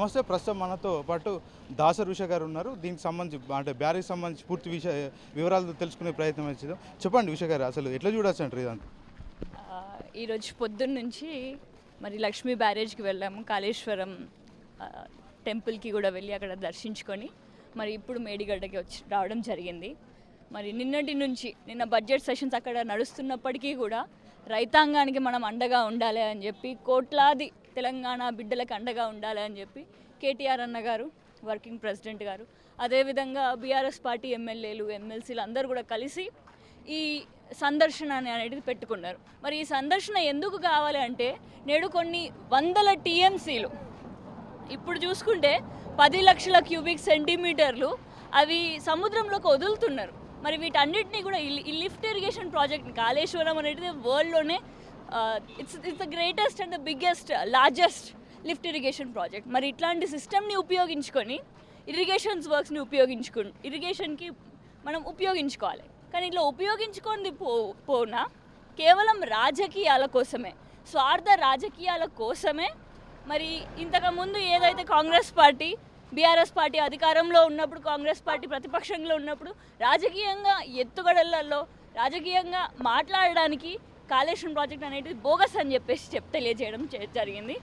నమస్తే. ప్రస్తుతం మనతో పాటు దాసర్ ఉష గారు ఉన్నారు. దీనికి సంబంధించి అంటే బ్యారేజ్ సంబంధించి పూర్తి వివరాలు తెలుసుకునే ప్రయత్నం చేద్దాం. చెప్పండి ఉష గారు, అసలు ఎట్లా చూడొచ్చు అంటారు ఇదంతా? ఈరోజు పొద్దున్న నుంచి మరి లక్ష్మీ బ్యారేజ్కి వెళ్ళాము. కాళేశ్వరం టెంపుల్కి కూడా వెళ్ళి అక్కడ దర్శించుకొని మరి ఇప్పుడు మేడిగడ్డకి రావడం జరిగింది. మరి నిన్న బడ్జెట్ సెషన్స్ అక్కడ నడుస్తున్నప్పటికీ కూడా రైతాంగానికి మనం అండగా ఉండాలి అని చెప్పి, కోట్లాది తెలంగాణ బిడ్డలకు అండగా ఉండాలి అని చెప్పి కేటీఆర్ అన్న గారు, వర్కింగ్ ప్రెసిడెంట్ గారు, అదేవిధంగా బీఆర్ఎస్ పార్టీ ఎమ్మెల్యేలు ఎమ్మెల్సీలు అందరూ కూడా కలిసి ఈ సందర్శన అనేది పెట్టుకున్నారు. మరి ఈ సందర్శన ఎందుకు కావాలి అంటే, నేడు కొన్ని వందల టీఎంసీలు ఇప్పుడు చూసుకుంటే 10 లక్షల క్యూబిక్ సెంటీమీటర్లు అవి సముద్రంలోకి వదులుతున్నారు. మరి వీటన్నిటినీ కూడా ఈ లిఫ్ట్ ఇరిగేషన్ ప్రాజెక్ట్ కాళేశ్వరం అనేది వరల్డ్లోనే it's the greatest and the biggest largest lift irrigation project. మరి ఇట్లాంటి సిస్టమ్ని ఉపయోగించుకొని ఇరిగేషన్కి మనం ఉపయోగించుకోవాలి. కానీ ఇట్లా ఉపయోగించుకొని పోనా కేవలం రాజకీయాల కోసమే, స్వార్థ రాజకీయాల కోసమే. మరి ఇంతకుముందు ఏదైతే కాంగ్రెస్ పార్టీ, బీఆర్ఎస్ పార్టీ అధికారంలో ఉన్నప్పుడు, కాంగ్రెస్ పార్టీ ప్రతిపక్షంలో ఉన్నప్పుడు రాజకీయంగా ఎత్తుగడలలో రాజకీయంగా మాట్లాడడానికి కాళేశ్వరం ప్రాజెక్ట్ అనేది బోగస్ అని చెప్పేసి తెలియజేయడం జరిగింది.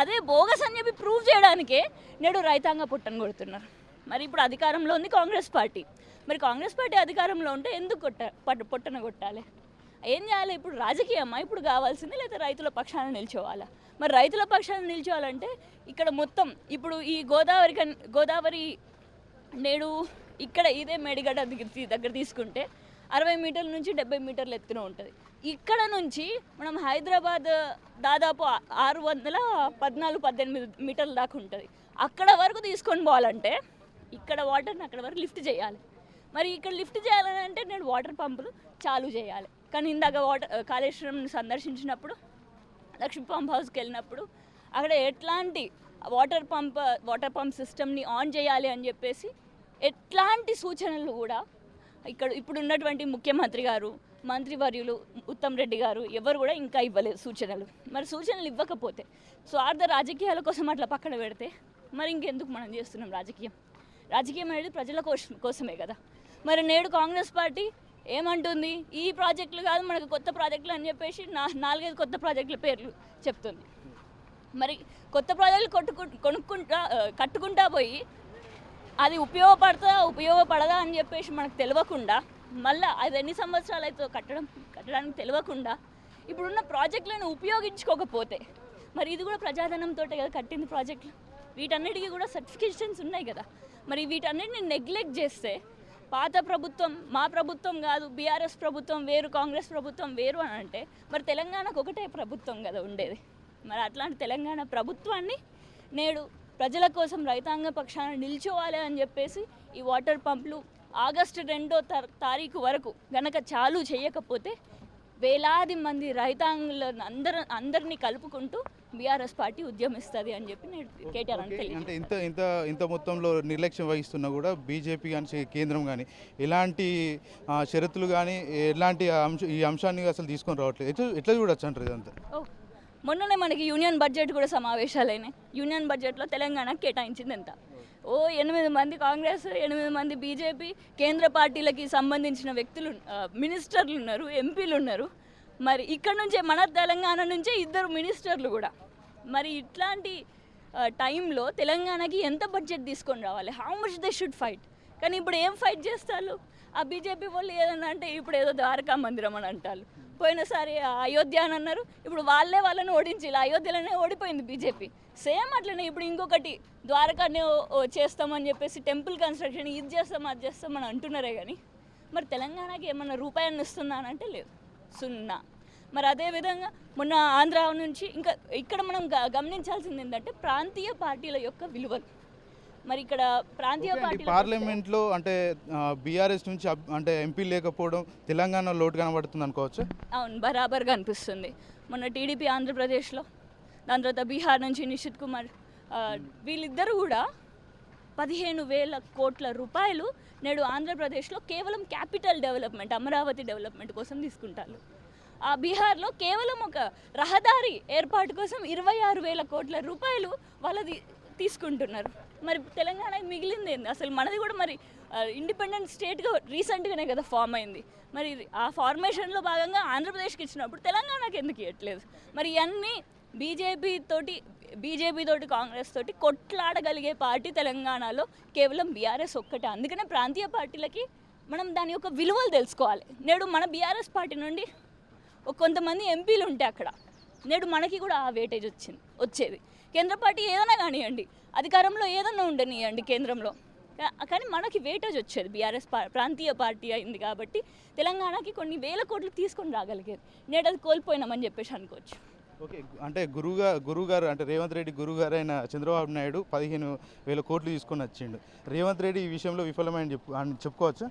అదే బోగస్ అని చెప్పి ప్రూవ్ చేయడానికే నేడు రైతాంగ పుట్టను కొడుతున్నారు. మరి ఇప్పుడు అధికారంలో ఉంది కాంగ్రెస్ పార్టీ. మరి కాంగ్రెస్ పార్టీ అధికారంలో ఉంటే ఎందుకు పొట్టన కొట్టాలి? ఏం చేయాలి? ఇప్పుడు రాజకీయమా ఇప్పుడు కావాల్సింది, లేదా రైతుల పక్షాన నిల్చోవాలా? మరి రైతుల పక్షాన నిల్చోవాలంటే ఇక్కడ మొత్తం ఇప్పుడు ఈ గోదావరి నేడు ఇక్కడ ఇదే మేడిగడ్డ దగ్గర తీసుకుంటే 60 మీటర్ల నుంచి 70 మీటర్ల ఎత్తున ఉంటుంది. ఇక్కడ నుంచి మనం హైదరాబాద్ దాదాపు 614-18 మీటర్ల దాకా ఉంటుంది. అక్కడ వరకు తీసుకొని పోవాలంటే ఇక్కడ వాటర్ని అక్కడ వరకు లిఫ్ట్ చేయాలి. మరి ఇక్కడ లిఫ్ట్ చేయాలని అంటే నేను వాటర్ పంపులు చాలు చేయాలి. కానీ ఇందాక కాళేశ్వరం సందర్శించినప్పుడు, లక్ష్మీ పంప్ హౌస్కి వెళ్ళినప్పుడు అక్కడ ఎట్లాంటి వాటర్ పంప్ సిస్టమ్ని ఆన్ చేయాలి అని చెప్పేసి ఎట్లాంటి సూచనలు కూడా ఇప్పుడు ఉన్నటువంటి ముఖ్యమంత్రి గారు, మంత్రివర్యులు ఉత్తమ్ రెడ్డి గారు ఎవరు కూడా ఇంకా ఇవ్వలేదు సూచనలు. మరి సూచనలు ఇవ్వకపోతే స్వార్థ రాజకీయాల కోసం అట్లా పక్కన పెడితే మరి ఇంకెందుకు మనం చేస్తున్నాం రాజకీయం అనేది ప్రజల కోసమే కదా. మరి నేడు కాంగ్రెస్ పార్టీ ఏమంటుంది, ఈ ప్రాజెక్టులు కాదు మనకు కొత్త ప్రాజెక్టులు అని చెప్పేసి 4-5 కొత్త ప్రాజెక్టుల పేర్లు చెప్తుంది. మరి కొత్త ప్రాజెక్టులు కట్టుకుంటా పోయి అది ఉపయోగపడదా అని చెప్పేసి మనకు తెలియకుండా, మళ్ళీ అది ఎన్ని సంవత్సరాలు అయితే కట్టడానికి తెలియకుండా ఇప్పుడున్న ప్రాజెక్టులను ఉపయోగించుకోకపోతే, మరి ఇది కూడా ప్రజాధనంతో కదా కట్టింది ప్రాజెక్టులు. వీటన్నిటికీ కూడా సర్టిఫికేషన్స్ ఉన్నాయి కదా. మరి వీటన్నిటిని నెగ్లెక్ట్ చేస్తే పాత ప్రభుత్వం మా ప్రభుత్వం కాదు, బీఆర్ఎస్ ప్రభుత్వం వేరు, కాంగ్రెస్ ప్రభుత్వం వేరు అని అంటే మరి తెలంగాణకు ఒకటే ప్రభుత్వం కదా ఉండేది. మరి అట్లాంటి తెలంగాణ ప్రభుత్వాన్ని నేడు ప్రజల కోసం రైతాంగ పక్షాన నిల్చోవాలి అని చెప్పేసి ఈ వాటర్ పంపులు ఆగస్టు 2వ తారీఖు వరకు గనక చాలు చేయకపోతే వేలాది మంది రైతాంగులను అందరినీ కలుపుకుంటూ బీఆర్ఎస్ పార్టీ ఉద్యమిస్తుంది అని చెప్పి నేను కేటీఆర్ అంటే ఇంత మొత్తంలో నిర్లక్ష్యం వహిస్తున్నా కూడా బీజేపీ కానీ కేంద్రం కానీ ఎలాంటి షరతులు కానీ ఎలాంటి ఈ అంశాన్ని అసలు తీసుకొని రావట్లేదు. ఎట్లా చూడొచ్చు అంటారు ఇదంతా? మొన్ననే మనకి యూనియన్ బడ్జెట్ కూడా సమావేశాలైనాయి. యూనియన్ బడ్జెట్లో తెలంగాణకు కేటాయించింది ఎంత? 8 మంది కాంగ్రెస్, 8 మంది బీజేపీ, కేంద్ర పార్టీలకి సంబంధించిన వ్యక్తులు, మినిస్టర్లు ఉన్నారు, ఎంపీలు ఉన్నారు. మరి ఇక్కడ నుంచే మన తెలంగాణ నుంచే 2 మినిస్టర్లు కూడా. మరి ఇట్లాంటి టైంలో తెలంగాణకి ఎంత బడ్జెట్ తీసుకొని రావాలి? How much they should fight? కానీ ఇప్పుడు ఏం ఫైట్ చేస్తారు? ఆ బీజేపీ వాళ్ళు ఏదన్నా అంటే ఇప్పుడు ఏదో ద్వారకా మందిరం అని అంటారు. పోయినసారి అయోధ్య అని అన్నారు, ఇప్పుడు వాళ్ళని ఓడించి ఇలా అయోధ్యలోనే ఓడిపోయింది బీజేపీ. సేమ్ అట్లనే ఇప్పుడు ఇంకొకటి ద్వారకానే చేస్తామని చెప్పేసి టెంపుల్ కన్స్ట్రక్షన్ ఇది చేస్తాం అది చేస్తామని అంటున్నారే కానీ మరి తెలంగాణకి ఏమన్నా రూపాయలు ఇస్తుందా అని అంటే లేదు, 0. మరి అదేవిధంగా మొన్న ఆంధ్ర నుంచి ఇంకా ఇక్కడ మనం గమనించాల్సింది ఏంటంటే ప్రాంతీయ పార్టీల యొక్క విలువలు. మరి ఇక్కడ ప్రాంతీయ పార్టీ పార్లమెంట్లో అంటే బీఆర్ఎస్ నుంచి అంటే ఎంపీ లేకపోవడం తెలంగాణ లోటు కనబడుతుంది అనుకోవచ్చు. అవును, బరాబర్గా అనిపిస్తుంది. మొన్న టీడీపీ ఆంధ్రప్రదేశ్లో, దాని తర్వాత బీహార్ నుంచి నిషిత్ కుమార్, వీళ్ళిద్దరూ కూడా 15,000 కోట్ల రూపాయలు నేడు ఆంధ్రప్రదేశ్లో కేవలం క్యాపిటల్ డెవలప్మెంట్, అమరావతి డెవలప్మెంట్ కోసం తీసుకుంటారు. ఆ బీహార్లో కేవలం ఒక రహదారి ఏర్పాటు కోసం 26,000 కోట్ల రూపాయలు వాళ్ళది తీసుకుంటున్నారు. మరి తెలంగాణకి మిగిలింది ఏంది అసలు? మనది కూడా మరి ఇండిపెండెంట్ స్టేట్గా రీసెంట్గానే కదా ఫామ్ అయింది. మరి ఆ ఫార్మేషన్లో భాగంగా ఆంధ్రప్రదేశ్కి ఇచ్చినప్పుడు తెలంగాణకి ఎందుకు ఇవ్వట్లేదు? మరి ఇవన్నీ బీజేపీ తోటి కాంగ్రెస్ తోటి కొట్లాడగలిగే పార్టీ తెలంగాణలో కేవలం బీఆర్ఎస్ ఒక్కటే. అందుకనే ప్రాంతీయ పార్టీలకి మనం దాని యొక్క విలువలు తెలుసుకోవాలి. నేడు మన బీఆర్ఎస్ పార్టీ నుండి కొంతమంది ఎంపీలు ఉంటే అక్కడ నేడు మనకి కూడా ఆ వేటేజ్ వచ్చేది. కేంద్ర పార్టీ ఏదైనా కానివ్వండి, అధికారంలో ఏదైనా ఉండనివ్వండి కేంద్రంలో, కానీ మనకి వేటేజ్ వచ్చేది. బీఆర్ఎస్ ప్రాంతీయ పార్టీ అయింది కాబట్టి తెలంగాణకి కొన్ని వేల కోట్లు తీసుకొని రాగలిగేది. నేడు అది కోల్పోయినామని చెప్పేసి అనుకోవచ్చు. ఓకే, అంటే గురుగారు అంటే రేవంత్ రెడ్డి గురుగారు అయిన చంద్రబాబు నాయుడు 15,000 కోట్లు తీసుకొని వచ్చిండు. రేవంత్ రెడ్డి ఈ విషయంలో విఫలమైన చెప్పుకోవచ్చు.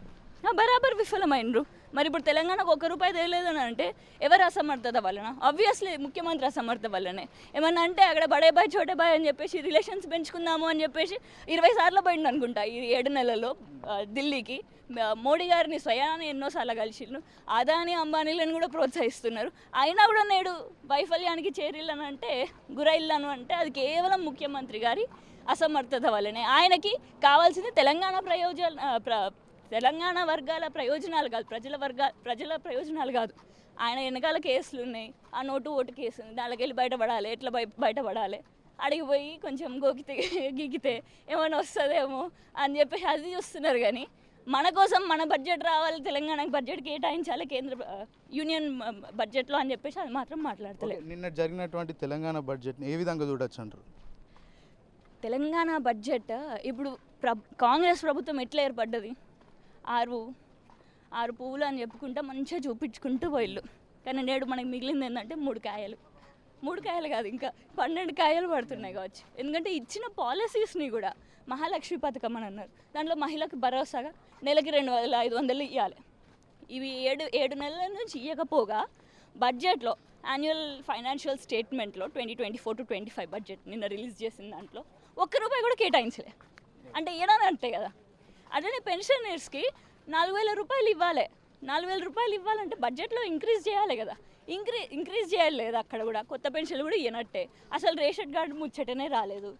బరాబర్ విఫలమైనరు. మరి ఇప్పుడు తెలంగాణకు ₹1 తెలియలేదని అంటే ఎవరు అసమర్థత వలన? ఆబ్వియస్లీ ముఖ్యమంత్రి అసమర్థత వల్లనే. ఏమన్నా అంటే అక్కడ బడే బాయ్ చోటే బాయ్ అని చెప్పేసి రిలేషన్స్ పెంచుకుందాము అని చెప్పేసి 20 సార్లు పోయిండు అనుకుంటా ఈ 7 నెలల్లో ఢిల్లీకి. మోడీ గారిని స్వయాన్ని ఎన్నోసార్లు కలిసిండు. అదాని అంబానీలను కూడా ప్రోత్సహిస్తున్నారు. అయినా కూడా నేడు వైఫల్యానికి గురైల్లను అంటే అది కేవలం ముఖ్యమంత్రి గారి అసమర్థత వల్లనే. ఆయనకి కావాల్సింది తెలంగాణ వర్గాల ప్రయోజనాలు కాదు, ప్రజల ప్రయోజనాలు కాదు. ఆయన వెనకాల కేసులు ఉన్నాయి. ఆ నోటు ఓటు కేసు ఉంది, దానికి వెళ్ళి బయటపడాలి. ఎట్లా బయటపడాలి? అడిగిపోయి కొంచెం గీకితే ఏమైనా వస్తుందేమో అని చెప్పేసి అది చూస్తున్నారు. కానీ మన కోసం మన బడ్జెట్ రావాలి, తెలంగాణకు బడ్జెట్ కేటాయించాలి యూనియన్ బడ్జెట్లో అని చెప్పేసి అది మాత్రం మాట్లాడతలేదు. నిన్న జరిగినటువంటి తెలంగాణ బడ్జెట్ని ఏ విధంగా చూడొచ్చు అంటారు? తెలంగాణ బడ్జెట్ ఇప్పుడు కాంగ్రెస్ ప్రభుత్వం ఎట్లా ఏర్పడ్డది? ఆరు పువ్వులు అని చెప్పుకుంటా మంచిగా చూపించుకుంటూ పోయిళ్ళు. కానీ నేడు మనకి మిగిలింది ఏంటంటే 3 కాయలు. 3 కాయలు కాదు, ఇంకా 12 కాయలు పడుతున్నాయి కావచ్చు. ఎందుకంటే ఇచ్చిన పాలసీస్ని కూడా మహాలక్ష్మి పథకం అని అన్నారు. దాంట్లో మహిళకు భరోసాగా నెలకి 2,500 ఇవ్వాలి. ఇవి 7 నెలల నుంచి ఇవ్వకపోగా బడ్జెట్లో యాన్యువల్ ఫైనాన్షియల్ స్టేట్మెంట్లో 2024-25 బడ్జెట్ నిన్న రిలీజ్ చేసిన దాంట్లో ₹1 కూడా కేటాయించలే. అంటే ఇవ్వనంటే కదా. అట్లనే పెన్షనర్స్కి ₹4,000 ఇవ్వాలి. ₹4,000 ఇవ్వాలంటే బడ్జెట్లో ఇంక్రీజ్ చేయాలి కదా. ఇంక్రీజ్ చేయాలి లేదా? అక్కడ కూడా కొత్త పెన్షన్లు కూడా ఇవ్వనట్టే. అసలు రేషన్ కార్డు ముచ్చటనే రాలేదు.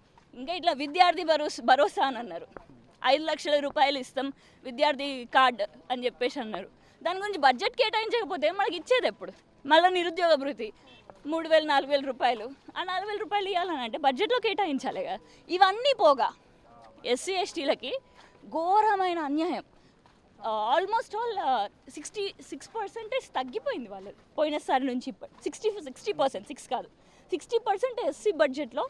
ఇంకా ఇట్లా విద్యార్థి భరోసా అని అన్నారు. 5 లక్షల రూపాయలు ఇస్తాం విద్యార్థి కార్డు అని చెప్పేసి అన్నారు. దాని గురించి బడ్జెట్ కేటాయించకపోతే మనకి ఇచ్చేది ఎప్పుడు? మళ్ళీ నిరుద్యోగ భృతి 3,000 4,000 ఆ ₹4,000 ఇవ్వాలని అంటే బడ్జెట్లో కేటాయించాలి కదా. ఇవన్నీ పోగా ఎస్సీ ఎస్టీలకి ఘోరమైన అన్యాయం. ఆల్మోస్ట్ ఆల్ 66% తగ్గిపోయింది వాళ్ళది పోయినసారి నుంచి. ఇప్పుడు 60% 6 కాదు 60% ఎస్సీ బడ్జెట్లో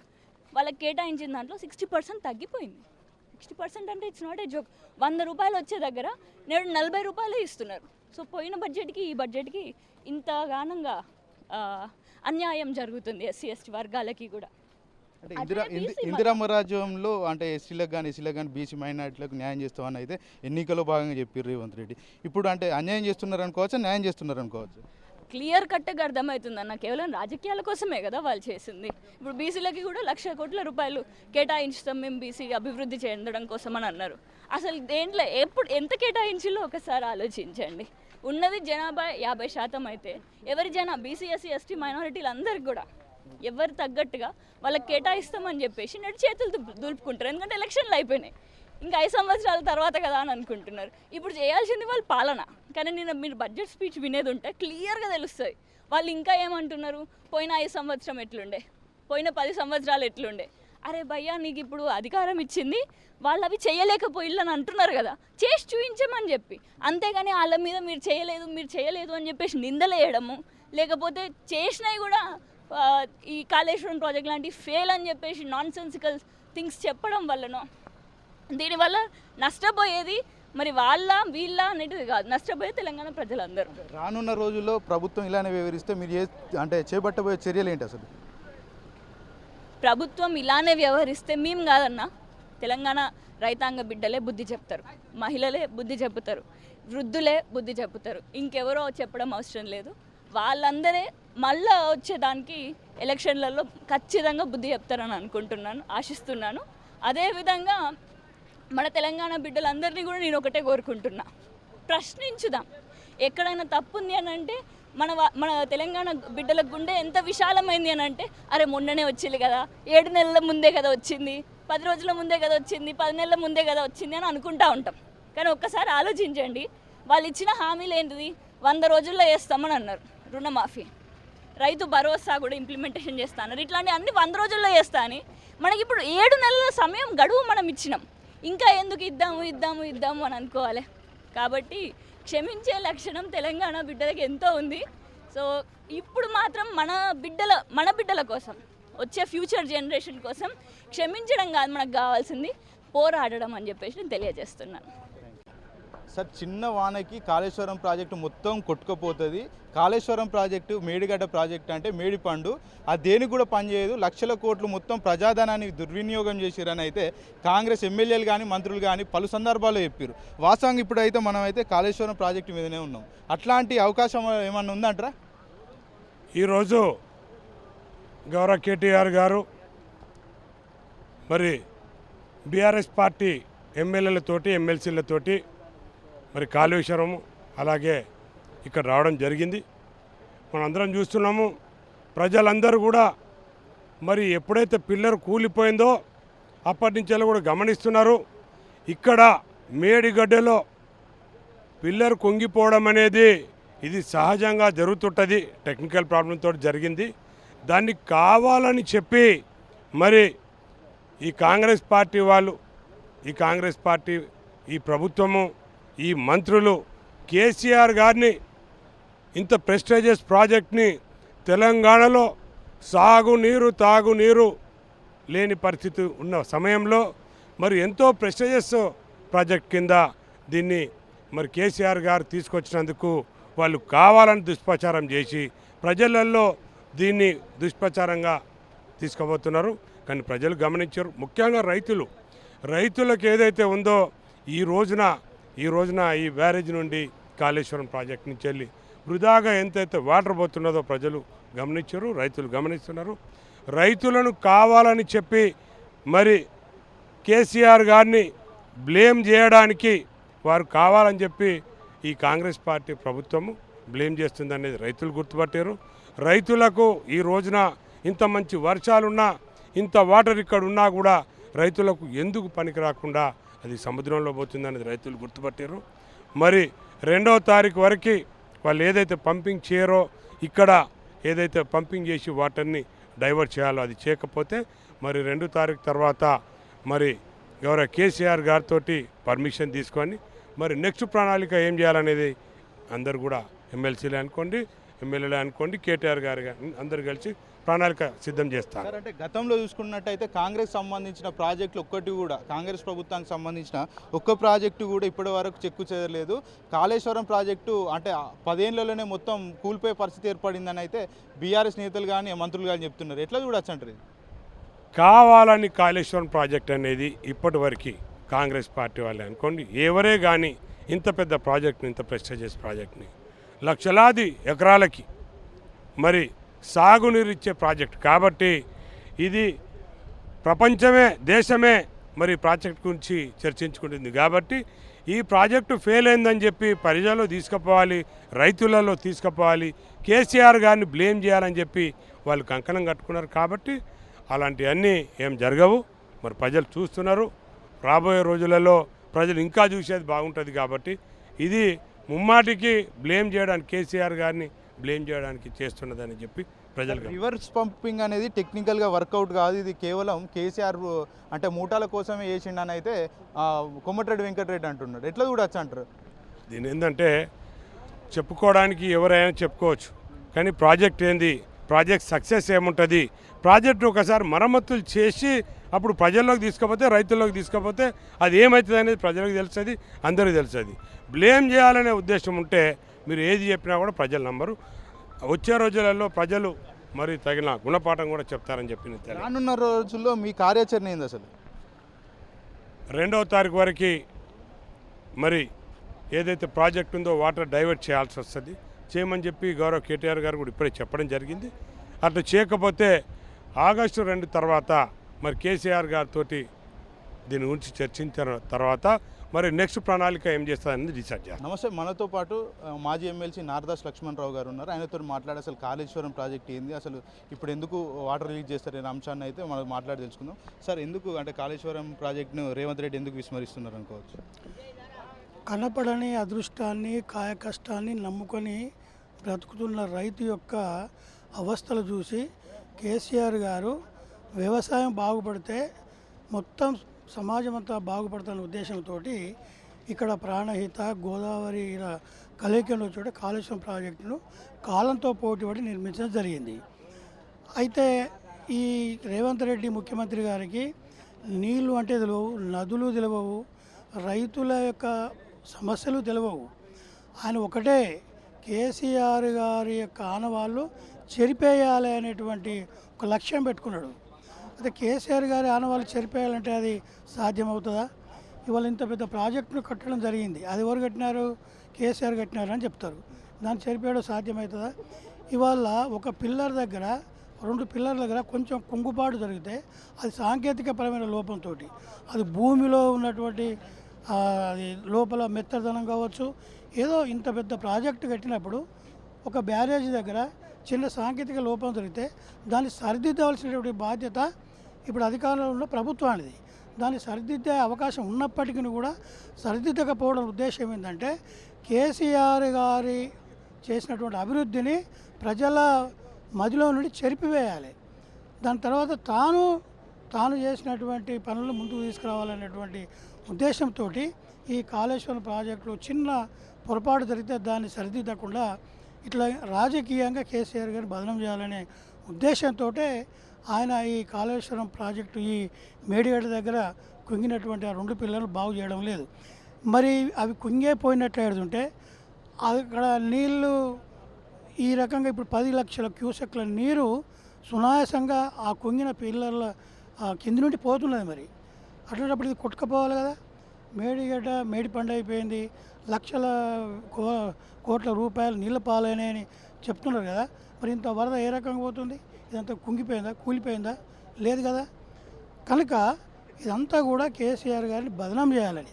వాళ్ళకి కేటాయించిన దాంట్లో 60% తగ్గిపోయింది. 60% అంటే ఇట్స్ నాట్ ఏ జోక్. ₹100 వచ్చే దగ్గర నేడు ₹40 ఇస్తున్నారు. సో పోయిన బడ్జెట్కి ఈ బడ్జెట్కి ఇంతగానంగా అన్యాయం జరుగుతుంది ఎస్సీ ఎస్టీ వర్గాలకి కూడా. అంటే ఇందిరమ్మ రాజ్యంలో అంటే ఎస్సీలకు కానీ బీసీ మైనార్టీలకు న్యాయం చేస్తామని అయితే ఎన్నికల్లో భాగంగా చెప్పారు రేవంత్ రెడ్డి. ఇప్పుడు అంటే అన్యాయం చేస్తున్నారు అనుకోవచ్చు, న్యాయం చేస్తున్నారు అనుకోవచ్చు? క్లియర్ కట్గా అర్థమవుతుంది అన్న. కేవలం రాజకీయాల కోసమే కదా వాళ్ళు చేసింది. ఇప్పుడు బీసీలకి కూడా ₹1,00,000 కోట్ల కేటాయించుతాం మేము బీసీ అభివృద్ధి చెందడం కోసం అని అన్నారు. అసలు దేంట్లో ఎంత కేటాయించిందో ఒకసారి ఆలోచించండి. ఉన్నది జనాభా 50% అయితే ఎవరి బీసీ ఎస్సీ ఎస్టీ మైనారిటీలు అందరికి కూడా ఎవరు తగ్గట్టుగా వాళ్ళకి కేటాయిస్తామని చెప్పేసి నేడు చేతులు దులుపుకుంటారు. ఎందుకంటే ఎలక్షన్లు అయిపోయినాయి, ఇంకా 5 సంవత్సరాల తర్వాత కదా అని అనుకుంటున్నారు. ఇప్పుడు చేయాల్సింది వాళ్ళ పాలన. కానీ మీరు బడ్జెట్ స్పీచ్ వినేది ఉంటే క్లియర్గా తెలుస్తుంది వాళ్ళు ఇంకా ఏమంటున్నారు. పోయిన 5 సంవత్సరం ఎట్లుండే, పోయిన 10 సంవత్సరాలు ఎట్లుండే. అరే భయ్యా నీకు ఇప్పుడు అధికారం ఇచ్చింది, వాళ్ళు అవి చేయలేకపోయిల్లు అని అంటున్నారు కదా, చేసి చూపించమని చెప్పి. అంతేగాని వాళ్ళ మీద మీరు చేయలేదు అని చెప్పేసి నిందలేయడము, లేకపోతే చేసినవి కూడా ఈ కాళేశ్వరం ప్రాజెక్ట్ లాంటి ఫెయిల్ అని చెప్పేసి నాన్ సెన్సికల్ థింగ్స్ చెప్పడం వల్లనో దీనివల్ల నష్టపోయేది మరి వీళ్ళ అనేది కాదు, నష్టపోయే తెలంగాణ ప్రజలందరూ. రానున్న రోజుల్లో ప్రభుత్వం ఇలానే వివరిస్తే మీరు అంటే చేపట్టబోయే చర్యలు ఏంటి? అసలు ప్రభుత్వం ఇలానే వ్యవహరిస్తే మేము కాదన్నా, తెలంగాణ రైతాంగ బిడ్డలే బుద్ధి చెప్తారు, మహిళలే బుద్ధి చెప్తారు, వృద్ధులే బుద్ధి చెప్తారు. ఇంకెవరో చెప్పడం అవసరం లేదు. వాళ్ళందరే మళ్ళీ వచ్చేదానికి ఎలక్షన్లలో ఖచ్చితంగా బుద్ధి చెప్తారని అనుకుంటున్నాను, ఆశిస్తున్నాను. అదేవిధంగా మన తెలంగాణ బిడ్డలందరినీ కూడా నేను ఒకటే కోరుకుంటున్నా, ప్రశ్నించుదాం. ఎక్కడైనా తప్పు ఉంది అని అంటే మన తెలంగాణ బిడ్డల గుండె ఎంత విశాలమైంది అని అంటే, అరే మొన్ననే వచ్చింది కదా, 7 నెలల ముందే కదా వచ్చింది, 10 రోజుల ముందే కదా వచ్చింది, 10 నెలల ముందే కదా వచ్చింది అని అనుకుంటా ఉంటాం. కానీ ఒక్కసారి ఆలోచించండి, వాళ్ళు ఇచ్చిన హామీలు ఏంటిది? 100 రోజుల్లో చేస్తామని అన్నారు రుణమాఫీ, రైతు భరోసా కూడా ఇంప్లిమెంటేషన్ చేస్తా అన్నారు. ఇట్లాంటి అన్ని 100 రోజుల్లో చేస్తా అని మనకి ఇప్పుడు 7 నెలల సమయం గడువు మనం ఇచ్చినాం. ఇంకా ఎందుకు ఇద్దాము అని అనుకోవాలి. కాబట్టి క్షమించే లక్షణం తెలంగాణ బిడ్డలకి ఎంతో ఉంది. సో ఇప్పుడు మాత్రం మన బిడ్డల కోసం, వచ్చే ఫ్యూచర్ జనరేషన్ కోసం క్షమించడం కాదు మనకు కావాల్సింది, పోరాడడం అని చెప్పేసి నేను తెలియజేస్తున్నాను. సార్, చిన్న వానకి కాళేశ్వరం ప్రాజెక్టు మొత్తం కొట్టుకుపోతుంది. కాళేశ్వరం ప్రాజెక్టు మేడిగడ్డ ప్రాజెక్టు అంటే మేడిపండు, అది దేనికి కూడా పనిచేయదు. లక్షల కోట్లు మొత్తం ప్రజాధనాన్ని దుర్వినియోగం చేసిరని అయితే కాంగ్రెస్ ఎమ్మెల్యేలు కానీ మంత్రులు కానీ పలు సందర్భాల్లో చెప్పారు. వాస్తవంగా ఇప్పుడైతే మనమైతే కాళేశ్వరం ప్రాజెక్టు మీదనే ఉన్నాం. అట్లాంటి అవకాశం ఏమన్నా ఉందంటారా? ఈరోజు గౌరవ కేటీఆర్ గారు మరి బీఆర్ఎస్ పార్టీ ఎమ్మెల్యేలతోటి ఎమ్మెల్సీలతోటి మరి కాళేశ్వరం అలాగే ఇక్కడ రావడం జరిగింది. మనందరం చూస్తున్నాము. ప్రజలందరూ కూడా మరి ఎప్పుడైతే పిల్లర్ కూలిపోయిందో అప్పటి నుంచి కూడా గమనిస్తున్నారు. ఇక్కడ మేడిగడ్డలో పిల్లర్ కుంగిపోవడం అనేది ఇది సహజంగా జరుగుతుంటుంది, టెక్నికల్ ప్రాబ్లంతో జరిగింది. దాన్ని కావాలని చెప్పి మరి ఈ కాంగ్రెస్ పార్టీ వాళ్ళు, ఈ కాంగ్రెస్ పార్టీ, ఈ ప్రభుత్వము, ఈ మంత్రులు కేసీఆర్ గారిని ఇంత ప్రెస్టీజియస్ ప్రాజెక్ట్ని తెలంగాణలో తాగునీరు లేని పరిస్థితి ఉన్న సమయంలో మరి ఎంతో ప్రెస్టీజియస్ ప్రాజెక్ట్ కింద దీన్ని మరి కేసీఆర్ గారు తీసుకొచ్చినందుకు వాళ్ళు కావాలని దుష్ప్రచారం చేసి ప్రజలలో దీన్ని దుష్ప్రచారంగా తీసుకుపోతున్నారు. కానీ ప్రజలు గమనించారు. ముఖ్యంగా రైతులకు ఏదైతే ఉందో ఈ రోజున ఈ బ్యారేజ్ నుండి కాళేశ్వరం ప్రాజెక్ట్ నుంచి వెళ్ళి వృధాగా ఎంతైతే వాటర్ పోతున్నదో ప్రజలు గమనించారు, రైతులు గమనిస్తున్నారు. రైతులను కావాలని చెప్పి మరి కేసీఆర్ గారిని బ్లేమ్ చేయడానికి వారు కావాలని చెప్పి ఈ కాంగ్రెస్ పార్టీ ప్రభుత్వము బ్లేమ్ చేస్తుందనేది రైతులు గుర్తుపట్టారు. రైతులకు ఈ రోజున ఇంత మంచి వర్షాలున్నా, ఇంత వాటర్ ఇక్కడ ఉన్నా కూడా రైతులకు ఎందుకు పనికి రాకుండా అది సముద్రంలో పోతుందనేది రైతులు గుర్తుపట్టారు. మరి 2వ తారీఖు వరకు వాళ్ళు ఏదైతే పంపింగ్ చేయరో, ఇక్కడ ఏదైతే పంపింగ్ చేసి వాటర్ని డైవర్ట్ చేయాలో అది చేయకపోతే మరి 2వ తారీఖు తర్వాత మరి గౌరవ కేసీఆర్ గారితో పర్మిషన్ తీసుకొని మరి నెక్స్ట్ ప్రణాళిక ఏం చేయాలనేది అందరు కూడా ఎమ్మెల్సీలే అనుకోండి, ఎమ్మెల్యేలే అనుకోండి, కేటీఆర్ గారు అందరు కలిసి ప్రణాళిక సిద్ధం చేస్తారు. అంటే గతంలో చూసుకున్నట్టయితే కాంగ్రెస్ సంబంధించిన ప్రాజెక్టులు ఒక్కటి కూడా, కాంగ్రెస్ ప్రభుత్వానికి సంబంధించిన ఒక్క ప్రాజెక్టు కూడా ఇప్పటి వరకు చెక్కు చెదరలేదు. కాళేశ్వరం ప్రాజెక్టు అంటే 10 ఏళ్లలోనే మొత్తం కూలిపోయే పరిస్థితి ఏర్పడిందని అయితే బీఆర్ఎస్ నేతలు కానీ మంత్రులు కానీ చెప్తున్నారు. ఎట్లా చూడొచ్చు అంటారు? ఇది కావాలని కాళేశ్వరం ప్రాజెక్ట్ అనేది ఇప్పటి వరకు కాంగ్రెస్ పార్టీ వాళ్ళే అనుకోండి, ఎవరే కానీ ఇంత పెద్ద ప్రాజెక్ట్ని, ఇంత ప్రెస్టీజియస్ ప్రాజెక్ట్ని లక్షలాది ఎకరాలకి మరి సాగునీరు ఇచ్చే ప్రాజెక్ట్ కాబట్టి ఇది ప్రపంచమే, దేశమే మరి ప్రాజెక్ట్ గురించి చర్చించుకుంటుంది. కాబట్టి ఈ ప్రాజెక్టు ఫెయిల్ అయిందని చెప్పి ప్రజల్లో తీసుకుపోవాలి, రైతులలో తీసుకుపోవాలి, కేసీఆర్ గారిని బ్లేమ్ చేయాలని చెప్పి వాళ్ళు కంకణం కట్టుకున్నారు. కాబట్టి అలాంటివన్నీ ఏం జరగవు. మరి ప్రజలు చూస్తున్నారు. రాబోయే రోజులలో ప్రజలు ఇంకా చూసేది బాగుంటుంది. కాబట్టి ఇది ముమ్మాటికి బ్లేమ్ చేయడానికి, కేసీఆర్ గారిని బ్లేమ్ చేయడానికి చేస్తున్నదని చెప్పి ప్రజలు. రివర్స్ పంపింగ్ అనేది టెక్నికల్గా వర్కౌట్ కాదు. ఇది కేవలం కేసీఆర్ అంటే మూటాల కోసమే వేసిండని అయితే కొమ్మటిరెడ్డి వెంకటరెడ్డి అంటున్నాడు. ఎట్లా చూడొచ్చు అంటారు? దీని ఏంటంటే చెప్పుకోవడానికి ఎవరైనా చెప్పుకోవచ్చు, కానీ ప్రాజెక్ట్ ఏంది, ప్రాజెక్ట్ సక్సెస్ ఏముంటుంది, ప్రాజెక్టు ఒకసారి మరమ్మతులు చేసి అప్పుడు ప్రజల్లోకి తీసుకపోతే, రైతుల్లోకి తీసుకపోతే అది ఏమవుతుంది అనేది ప్రజలకు తెలుస్తుంది, అందరికీ తెలుస్తుంది. బ్లేమ్ చేయాలనే ఉద్దేశం ఉంటే మీరు ఏది చెప్పినా కూడా ప్రజలు నమ్మరు. వచ్చే రోజులలో ప్రజలు మరి తగిన గుణపాఠం కూడా చెప్తారని చెప్పి రానున్న రోజుల్లో మీ కార్యాచరణ ఏంది అసలు? 2వ తారీఖు వరకు మరి ఏదైతే ప్రాజెక్ట్ ఉందో వాటర్ డైవర్ట్ చేయాల్సి వస్తుంది, చేయమని చెప్పి గౌరవ కేటీఆర్ గారు కూడా ఇప్పుడే చెప్పడం జరిగింది. అట్లా చేయకపోతే ఆగస్టు 2 తర్వాత మరి కేసీఆర్ గారితో దీని గురించి చర్చించిన తర్వాత మరి నెక్స్ట్ ప్రణాళిక ఏం చేస్తుందని డిసైడ్ చేస్తాం. నమస్తే, మనతో పాటు మాజీ ఎమ్మెల్సీ నారదాస్ లక్ష్మణరావు గారు ఉన్నారు. ఆయనతో మాట్లాడి అసలు కాళేశ్వరం ప్రాజెక్ట్ ఏంది, అసలు ఇప్పుడు ఎందుకు వాటర్ రిలీజ్ చేస్తారు అనే అంశాన్ని అయితే మనం మాట్లాడి తెలుసుకుందాం. సార్, ఎందుకు అంటే కాళేశ్వరం ప్రాజెక్టును రేవంత్ రెడ్డి ఎందుకు విస్మరిస్తున్నారు అనుకోవచ్చు? కనపడని అదృష్టాన్ని కాయ కష్టాన్ని నమ్ముకొని బ్రతుకుతున్న రైతు యొక్క అవస్థలు చూసి కేసీఆర్ గారు వ్యవసాయం బాగుపడితే మొత్తం సమాజం అంతా బాగుపడుతున్న ఉద్దేశంతో ఇక్కడ ప్రాణహిత గోదావరి ఇలా కలయికలో చోట కాళేశ్వరం ప్రాజెక్టును కాలంతో పోటీపడి నిర్మించడం జరిగింది. అయితే ఈ రేవంత్ రెడ్డి ముఖ్యమంత్రి గారికి నీళ్లు అంటే తెలియవు, నదులు తెలియవు, రైతుల యొక్క సమస్యలు తెలియవు. ఆయన ఒకటే కేసీఆర్ గారి యొక్క ఆనవాళ్ళు చెరిపేయాలి అనేటువంటి ఒక లక్ష్యం పెట్టుకున్నాడు. అయితే కేసీఆర్ గారి ఆనవాళ్ళు చెరిపేయాలంటే అది సాధ్యమవుతుందా? ఇవాళ ఇంత పెద్ద ప్రాజెక్టును కట్టడం జరిగింది, అది ఎవరు కట్టినారు? కేసీఆర్ కట్టినారు అని చెప్తారు. దాన్ని చెరిపేయడం సాధ్యమవుతుందా? ఇవాళ ఒక పిల్లర్ దగ్గర 2 పిల్లర్ల దగ్గర కొంచెం కుంగుబాటు జరిగితే అది సాంకేతికపరమైన లోపంతో, అది భూమిలో ఉన్నటువంటి అది లోపల మెత్తదనం కావచ్చు, ఏదో ఇంత పెద్ద ప్రాజెక్టు కట్టినప్పుడు ఒక బ్యారేజ్ దగ్గర చిన్న సాంకేతిక లోపం జరిగితే దాన్ని సరిదిద్దవలసినటువంటి బాధ్యత ఇప్పుడు అధికారంలో ఉన్న ప్రభుత్వానిది. దాన్ని సరిదిద్దే అవకాశం ఉన్నప్పటికీ కూడా సరిదిద్దకపోవడం ఉద్దేశం ఏంటంటే కేసీఆర్ గారి చేసినటువంటి అభివృద్ధిని ప్రజల మదిలో నుండి చెరిపివేయాలి. దాని తర్వాత తాను చేసినటువంటి పనులు ముందుకు తీసుకురావాలనేటువంటి ఉద్దేశంతో ఈ కాళేశ్వరం ప్రాజెక్టులో చిన్న పొరపాటు జరిగితే దాన్ని సరిదిద్దకుండా ఇట్లా రాజకీయంగా కేసీఆర్ గారిని బదనం చేయాలనే ఉద్దేశంతో ఆయన ఈ కాళేశ్వరం ప్రాజెక్టు ఈ మేడిగడ్డ దగ్గర కుంగినటువంటి ఆ 2 పిల్లలు బాగు చేయడం లేదు. మరి అవి కుంగే పోయినట్టు ఎడుతుంటే అక్కడ నీళ్లు ఈ రకంగా ఇప్పుడు 10 లక్షల క్యూసెక్ల నీరు సునాయాసంగా ఆ కుంగిన పిల్లర్ల కింది నుండి పోతున్నది. మరి అట్లాంటప్పుడు ఇది కొట్టుకుపోవాలి కదా. మేడిగడ్డ మేడిపండు అయిపోయింది, లక్షల కోట్ల రూపాయలు నీళ్ళ పాలైనాయని చెప్తున్నారు కదా. మరి ఇంత వరద ఏ రకంగా పోతుంది? ఇదంతా కుంగిపోయిందా, కూలిపోయిందా? లేదు కదా. కనుక ఇదంతా కూడా కేసీఆర్ గారిని బదనాం చేయాలని.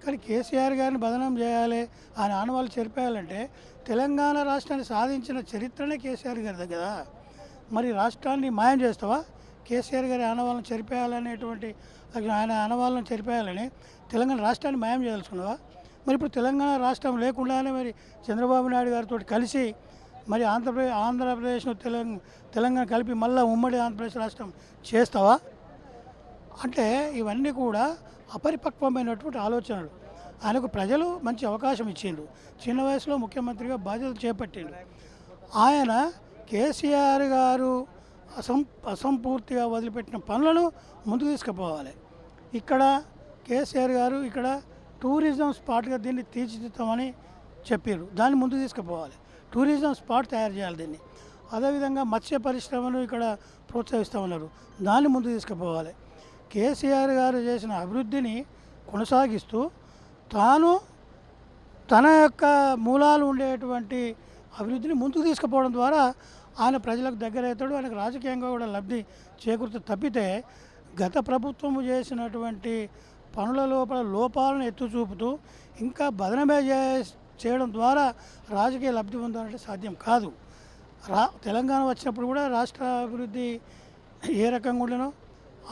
కానీ కేసీఆర్ గారిని బదనాం చేయాలి, ఆయన ఆనవాళ్ళు చెరిపేయాలంటే తెలంగాణ రాష్ట్రాన్ని సాధించిన చరిత్రనే కేసీఆర్ గారిది కదా. మరి రాష్ట్రాన్ని మాయం చేస్తావా? కేసీఆర్ గారి ఆనవాళ్ళను చెరిపేయాలనేటువంటి ఆయన ఆనవాళ్ళను చెరిపేయాలని తెలంగాణ రాష్ట్రాన్ని మాయం చేయదలుచుకున్నావా? మరి ఇప్పుడు తెలంగాణ రాష్ట్రం లేకుండానే మరి చంద్రబాబు నాయుడు గారితో కలిసి మరి ఆంధ్రప్రదేశ్ను తెలంగాణ కలిపి మళ్ళీ ఉమ్మడి ఆంధ్రప్రదేశ్ రాష్ట్రం చేస్తావా? అంటే ఇవన్నీ కూడా అపరిపక్వమైనటువంటి ఆలోచనలు. ఆయనకు ప్రజలు మంచి అవకాశం ఇచ్చిండ్రు, చిన్న వయసులో ముఖ్యమంత్రిగా బాధ్యతలు చేపట్టిండు. ఆయన కేసీఆర్ గారు అసంపూర్తిగా వదిలిపెట్టిన పనులను ముందుకు తీసుకుపోవాలి. ఇక్కడ కేసీఆర్ గారు ఇక్కడ టూరిజం స్పాట్గా దీన్ని తీర్చిదిద్దామని చెప్పారు, దాన్ని ముందుకు తీసుకుపోవాలి. టూరిజం స్పాట్ తయారు చేయాలి దీన్ని. అదేవిధంగా మత్స్య పరిశ్రమను ఇక్కడ ప్రోత్సహిస్తామన్నారు, దాన్ని ముందుకు తీసుకుపోవాలి. కేసీఆర్ గారు చేసిన అభివృద్ధిని కొనసాగిస్తూ తన యొక్క మూలాలు ఉండేటువంటి అభివృద్ధిని ముందుకు తీసుకుపోవడం ద్వారా ఆయన ప్రజలకు దగ్గర అవుతాడు, ఆయనకు రాజకీయంగా కూడా లబ్ధి చేకూరుతూ. తప్పితే గత ప్రభుత్వము చేసినటువంటి పనుల లోపాలను ఎత్తు చూపుతూ ఇంకా బదనమే చేయడం ద్వారా రాజకీయ లబ్ధి పొందాలంటే సాధ్యం కాదు. తెలంగాణ వచ్చినప్పుడు కూడా రాష్ట్ర అభివృద్ధి ఏ రకంగా ఉండేనో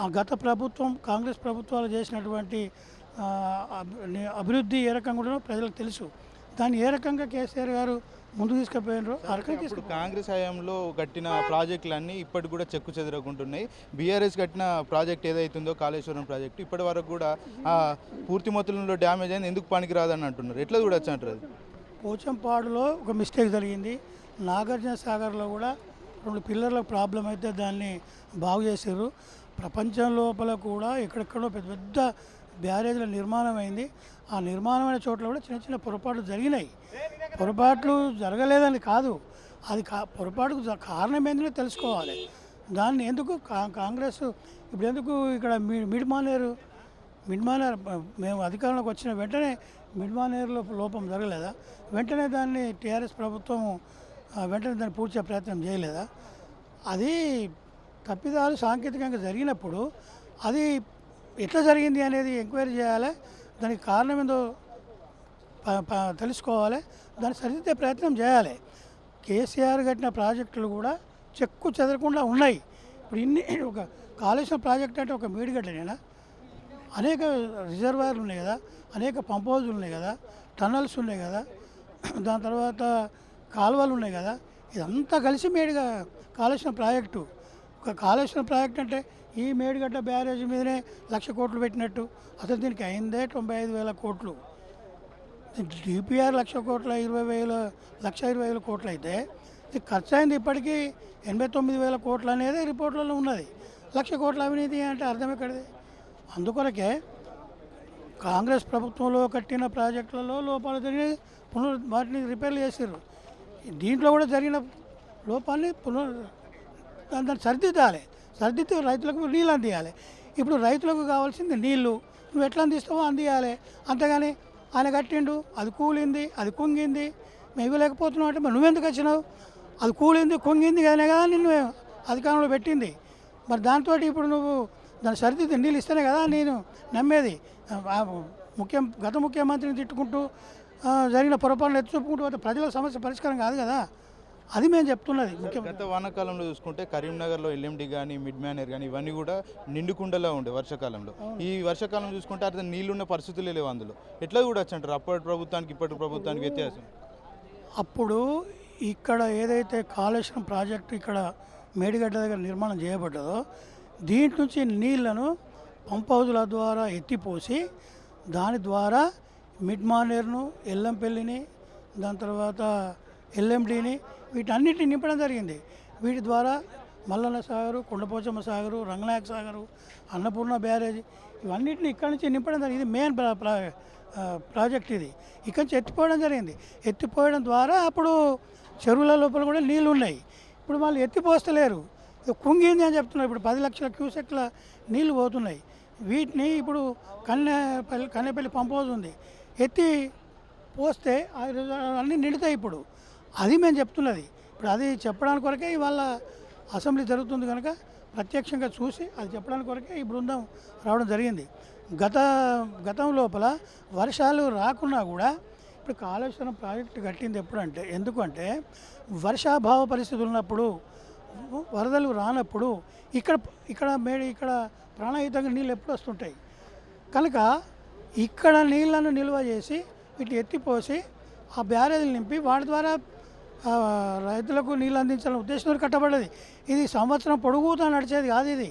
ఆ గత ప్రభుత్వం కాంగ్రెస్ ప్రభుత్వాలు చేసినటువంటి అభివృద్ధి ఏ రకంగా ఉండేనో ప్రజలకు తెలుసు. దాన్ని ఏ రకంగా కేసీఆర్ గారు ముందుకు తీసుకుపోయినారో ఆ రకంగా ఇప్పుడు కాంగ్రెస్ హయాంలో కట్టిన ప్రాజెక్టులన్నీ ఇప్పటికి కూడా చెక్కు చెదరకుంటున్నాయి. బీఆర్ఎస్ కట్టిన ప్రాజెక్ట్ ఏదైతుందో కాళేశ్వరం ప్రాజెక్టు ఇప్పటి వరకు కూడా పూర్తి మొత్తంలో డ్యామేజ్ అయింది, ఎందుకు పనికిరాదని అంటున్నారు. ఎట్లా చూడొచ్చు అంటారు? అది పోచంపాడులో ఒక మిస్టేక్ జరిగింది, నాగార్జున సాగర్లో కూడా 2 పిల్లర్ల ప్రాబ్లం అయితే దాన్ని బాగు చేశారు. ప్రపంచం లోపల కూడా ఎక్కడెక్కడో పెద్ద పెద్ద బ్యారేజ్ల నిర్మాణం అయింది. ఆ నిర్మాణమైన చోట్ల కూడా చిన్న చిన్న పొరపాట్లు జరిగినాయి. పొరపాట్లు జరగలేదని కాదు, అది పొరపాటుకు కారణం ఏంటో తెలుసుకోవాలి. దాన్ని ఎందుకు కాంగ్రెస్ ఇప్పుడు ఎందుకు ఇక్కడ మిడ్మానేరు మేము అధికారంలోకి వచ్చిన వెంటనే మిడ్మానేరులో లోపం జరగలేదా? వెంటనే దాన్ని టీఆర్ఎస్ ప్రభుత్వం వెంటనే దాన్ని పూడ్చే ప్రయత్నం చేయలేదా? అది తప్పిదాలు సాంకేతికంగా జరిగినప్పుడు అది ఎట్లా జరిగింది అనేది ఎంక్వైరీ చేయాలి, దానికి కారణం ఏందో తెలుసుకోవాలి, దాన్ని సరిదిద్దే ప్రయత్నం చేయాలి. కేసీఆర్ కట్టిన ప్రాజెక్టులు కూడా చెక్కు చెదరకుండా ఉన్నాయి. ఇప్పుడు ఇన్ని ఒక కాళేశ్వరం ప్రాజెక్ట్ అంటే ఒక మేడిగడ్డనేనా? అనేక రిజర్వాయర్లు ఉన్నాయి కదా, అనేక పంప్ హౌజులు ఉన్నాయి కదా, టన్నల్స్ ఉన్నాయి కదా, దాని తర్వాత కాలువలు ఉన్నాయి కదా, ఇదంతా కలిసి కాళేశ్వరం ప్రాజెక్టు. ఒక కాళేశ్వరం ప్రాజెక్ట్ అంటే ఈ మేడిగడ్డ బ్యారేజ్ మీదనే 1,00,000 కోట్లు పెట్టినట్టు, అసలు దీనికి అయిందే 95,000 కోట్లు. డిపిఆర్ 1,00,000 కోట్ల 1,20,000 కోట్లు అయితే ఇది ఖర్చు అయింది ఇప్పటికీ 89,000 కోట్లు అనేది రిపోర్ట్లలో ఉన్నది. 1,00,000 కోట్ల అవినీతి అంటే అర్థం ఎక్కడిది? అందుకొరకే కాంగ్రెస్ ప్రభుత్వంలో కట్టిన ప్రాజెక్టులలో లోపాలు జరిగి వాటిని రిపేర్లు చేసారు. దీంట్లో కూడా జరిగిన లోపాన్ని దాన్ని సరిదిద్దాలి, సరిదిద్ది రైతులకు నీళ్ళు అందియాలి. ఇప్పుడు రైతులకు కావాల్సింది నీళ్ళు, నువ్వు ఎట్లా అందిస్తావో అందియాలి. అంతేగాని ఆయన కట్టిండు, అది కూలింది, అది కుంగింది, మేము ఇవ్వలేకపోతున్నావు అంటే మరి నువ్వెందుకు వచ్చినావు? అది కూలింది కుంగింది కానీ కదా నిన్ను అధికారంలో పెట్టింది. మరి దాంతో ఇప్పుడు నువ్వు దాన్ని సరిదిద్ది నీళ్ళు ఇస్తేనే కదా నేను నమ్మేది. గత ముఖ్యమంత్రిని తిట్టుకుంటూ జరిగిన పొరపాటును ఎత్తి చూపుకుంటూ పోతే ప్రజల సమస్య పరిష్కారం కాదు కదా. అది మేము చెప్తున్నది. గత వానాకాలంలో చూసుకుంటే కరీంనగర్లో ఎల్ఎండి కానీ మిడ్ మ్యానర్ కానీ ఇవన్నీ కూడా నిండుకుండలా ఉండే వర్షాకాలంలో. ఈ వర్షాకాలం చూసుకుంటే అర్థం నీళ్లున్న పరిస్థితులు లేవు అందులో. ఎట్లా చూడొచ్చు అంటారు అప్పటి ప్రభుత్వానికి ఇప్పటి ప్రభుత్వానికి వ్యత్యాసం? అప్పుడు ఇక్కడ ఏదైతే కాళేశ్వరం ప్రాజెక్టు ఇక్కడ మేడిగడ్డ దగ్గర నిర్మాణం చేయబడ్డదో దీంట్ నుంచి నీళ్లను పంప్ హౌజుల ద్వారా ఎత్తిపోసి దాని ద్వారా మిడ్ మానేర్ను, ఎల్లంపల్లిని, దాని తర్వాత ఎల్ఎండిని వీటన్నిటిని నింపడం జరిగింది. వీటి ద్వారా మల్లన్న సాగరు, కొండపోచమ్మ సాగరు, రంగనాయక సాగరు, అన్నపూర్ణ బ్యారేజ్ ఇవన్నిటిని ఇక్కడి నుంచి నింపడం జరిగింది. ఇది మెయిన్ ప్రాజెక్ట్. ఇది ఇక్కడి నుంచి ఎత్తిపోవడం జరిగింది. ఎత్తిపోయడం ద్వారా అప్పుడు చెరువుల లోపల కూడా నీళ్ళు ఉన్నాయి. ఇప్పుడు వాళ్ళు ఎత్తిపోస్తలేరు, కుంగింది అని చెప్తున్నారు. ఇప్పుడు 10 లక్షల క్యూసెక్ల నీళ్లు పోతున్నాయి. వీటిని ఇప్పుడు కన్నెపల్లి పంప్ హౌస్ ఉంది, ఎత్తి పోస్తే అన్నీ నిండుతాయి. ఇప్పుడు అది మేము చెప్తున్నది. ఇప్పుడు అది చెప్పడానికి కొరకే ఇవాళ అసెంబ్లీ జరుగుతుంది కనుక ప్రత్యక్షంగా చూసి అది చెప్పడానికి కొరకే ఈ బృందం రావడం జరిగింది. గతం లోపల వర్షాలు రాకున్నా కూడా ఇప్పుడు కాళేశ్వరం ప్రాజెక్టు కట్టింది ఎప్పుడంటే ఎందుకంటే వర్షాభావ పరిస్థితులు ఉన్నప్పుడు, వరదలు రానప్పుడు ఇక్కడ ప్రాణహితంగా నీళ్ళు ఎప్పుడు వస్తుంటాయి కనుక ఇక్కడ నీళ్లను నిల్వ చేసి వీటిని ఎత్తిపోసి ఆ బ్యారేజీలు నింపి వాటి ద్వారా రైతులకు నీళ్ళు అందించాలనే ఉద్దేశంతో కట్టబడ్డది. ఇది సంవత్సరం పొడుగుతా నడిచేది కాదు. ఇది